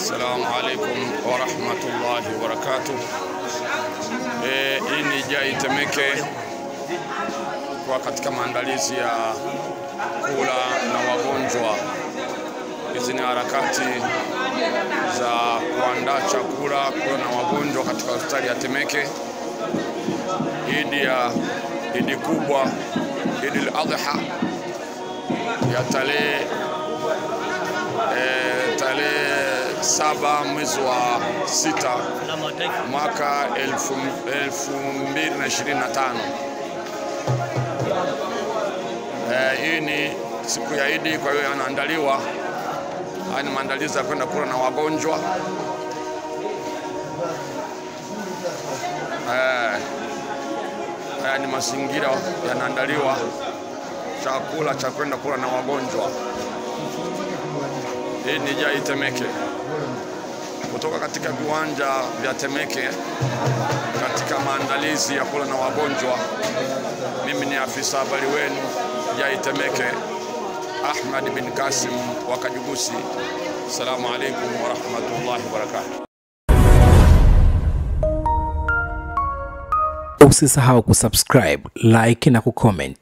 Assalamu alaikum wa rahmatullahi wa barakatuh. Hii ni Jai Temeke kwa katika maandalizi ya kula na wagonjwa. Hizi ni harakati za kuandaa chakula kula na wagonjwa katika hospitali ya Temeke. Idi kubwa, Idi al-Adha ya tarehe 7 mwezi wa 6 mwaka 2025. Hii ni siku ya Idi, kwa hiyo yanaandaliwa ni maandalizi ya kwenda kula na wagonjwa. Ni mazingira yanaandaliwa chakula cha kwenda kula na wagonjwa. Hii ni Jai Temeke kutoka katika viwanja vya Temeke katika maandalizi ya kula na wagonjwa. Mimi ni afisa habari wenu Jai Temeke, Ahmad bin Kasim wa Kajugusi. Assalamu alaikum wa rahmatullahi wa barakatuh. Usisahau kusubscribe, like na kucomment